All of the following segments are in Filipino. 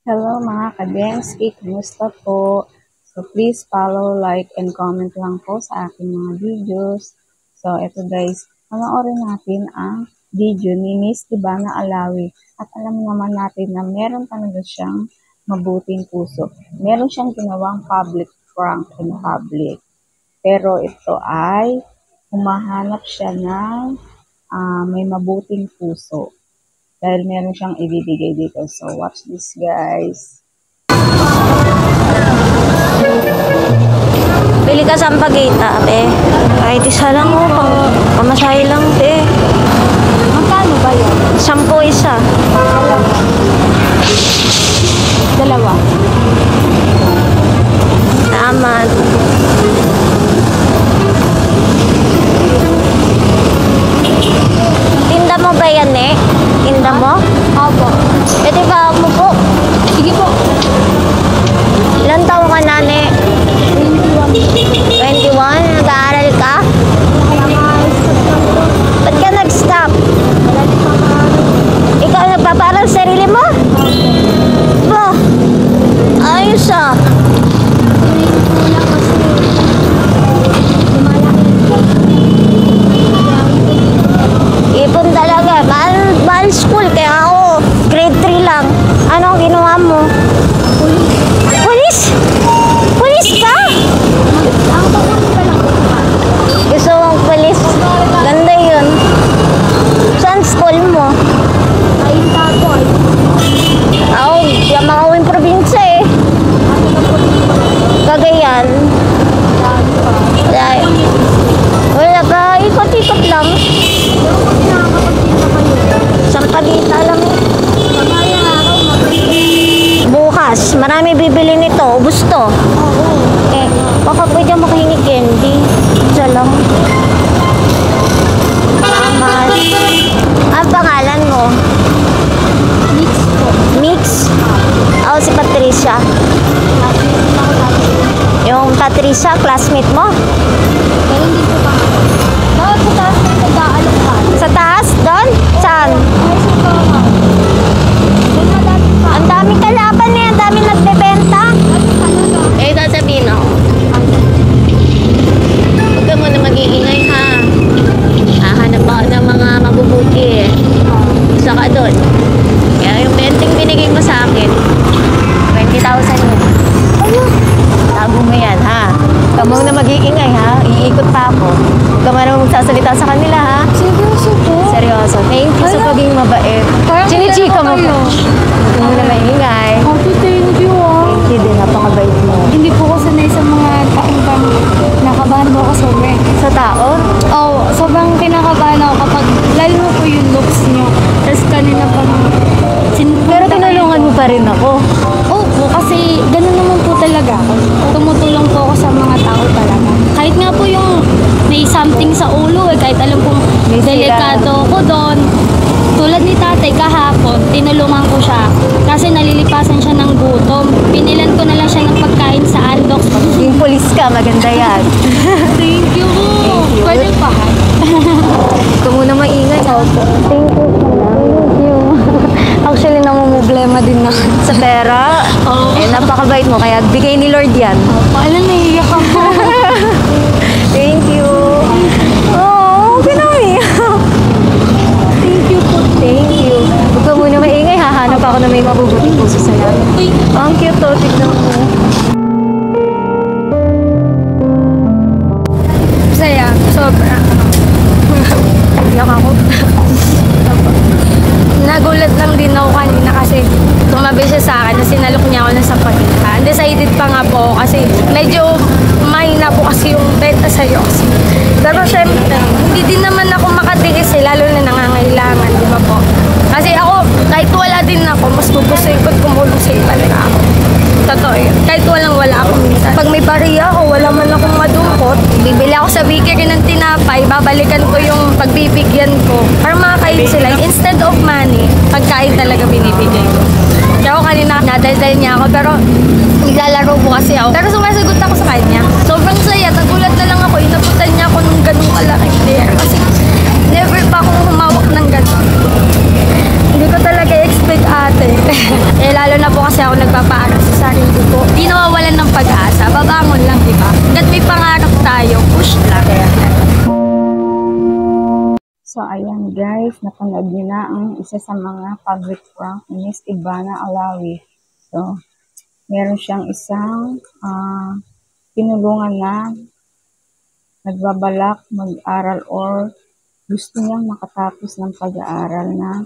Hello mga ka-Densky, kumusta po? So please follow, like, and comment lang po sa aking mga videos. So eto guys, panoorin natin ang video ni Miss Ivana Alawi. At alam naman natin na meron talaga siyang mabuting puso. Meron siyang ginawang public prank in public. Pero ito ay humahanap siya ng may mabuting puso. Dahil meron siyang ibibigay dito. So, watch this, guys. Bili ka sampagita, be. Kahit isa lang mo, pamasahe lang, be. Magkano ba yan? 10 isa. Dalawa. Tama. Tinda mo ba yan, eh? Tinda mo? Opo. Pwede ba mo po? Sige po. Ilan taon ka na, ne? 21? Nag-aaral ka? Ba't ka nag-stop? Ikaw nagpaparal sa sarili mo? Ba? Ayos ah. Ipon talaga. Mahal school. Kaya ako, grade 3 lang. Ano ang ginawa mo? Pulis? Pulis ka? Gusto mong pulis? Ganda yun. Saan school mo? Ako, di ako makawin probinsya eh. Cagayan. Wala pa, ikot-ikot lang. Sampagita lang eh. Bukas, marami bibili nito. Ubus to. Eh, baka pwede makahingi candy. Isa lang. Salamat. Ang pangalan mo? Mix po. Mix? Ako si Patricia. Yung Patricia, classmate mo? Pero hindi po pa. Bakit po taas na nag-aalok ka? Sa taas? Doon? Saan? Ay, saan ka ka? Doon na dati pa. Ang dami kalaban eh. Ang dami nagbebenta. Talaga. Eh, sasabihin ako. Huwag ka muna mag-iingay ha. Hahanap ako ng mga mabubuti eh. Isa ka doon. Kaya yung benting binigay mo sa akin, 20,000 yun. Ayun. Tago mo yan ha. Huwag ka muna mag-iingay ha. Iikot pa ako. Huwag ka muna magsasalita sa kanila ha. Seryoso po? Seryoso. Thank you sa Ala. pagiging mabait. Parang Chinichika mo kayo. ko. Huwag ka muna maingay. Happy thank you ah. Thank you din. Napakabait mo. Hindi po ako sanay sa mga taong bang nakabahan mo ako sobra. Sa tao? Oo, sobrang kinakabahan ako kapag lalo mo po yung looks niyo. Tapos kanina pang Pero tinulungan mo pa rin ako. Opo, kasi ganun naman po talaga ako. Tumutulong po ako sa mga tao talaga. Kahit nga po yung may something sa ulo kahit alam kong May sira. delikado ko doon. Tulad ni tatay kahapon, tinulungan ko siya kasi nalilipasan siya ng gutom. Pinilan ko na lang siya ng pagkain sa Andox. Yung polis ka, maganda yan. Thank you! Pwede pa? Ito muna maingay. Thank you. Thank you. Actually, namumblema din na. Sa pera, Oo. eh napakabait mo. Kaya bigay ni Lord yan. Paano naiiyak ako? Thank you. Oh, pinami. Thank you po. Thank you. Huwag ka muna maingay. Hahanap ako na may mabubuting puso sa namin. Uy, Ang cute to. Tignan mo. saya. Sobra. Iyak ako. Nagulat lang din ako kanina kasi tumabi siya sa akin na sinalok niya ako ng sampagita. Undecided pa nga po ako kasi medyo mahina po kasi yung benta sa'yo. Pero syempre, hindi din naman ako makatiis lalo na nangangailangan, di ba po? Kasi ako, kahit wala din ako, mas gugustuhin ko kumulong sa'yo talaga ako. Totoo yun. Kahit wala ako minsan. Pag may bariya ako, wala man akong madumpot, bibili ako sa bakery ng tinapay, babalikan ko yung pagbibigyan ko para makakain sila. Instead of money, pagkain talaga binibigay ko. Kaya ako kanina, nadaldal niya ako, pero naglalaro po kasi ako. Pero sumasagot ako sa kanya. Sobrang saya, nagulat na lang ako, inabutan niya ako nung ganung kalaking player. Kasi Never pa akong humawak ng gano'n. Hindi ko talaga expect ate. Eh lalo na po kasi ako nagpapaaral sa sarili ko. Di nawawalan ng pag-asa. Babangon lang, di ba? Hanggat may pangarap tayo, push lang. So, ayan guys, napanood niyo na ang isa sa mga public prank ni Miss Ivana Alawi. So, meron siyang isang tinulungan na nagbabalak mag-aral or gusto niyang makatapos ng pag-aaral na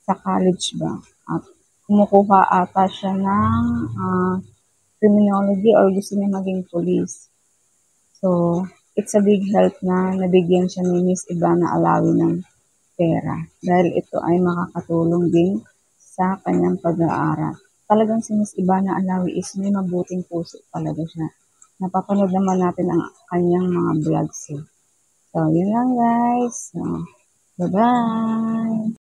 sa college ba. At kumukuha ata siya ng criminology or gusto niya maging police. So, it's a big help na nabigyan siya ni Miss Ivana Alawi ng pera. Dahil ito ay makakatulong din sa kanyang pag-aaral. Talagang si Miss Ivana Alawi is may mabuting puso talaga siya. Napapanood naman natin ang kanyang mga vlogs. So, yun lang guys. So, bye-bye!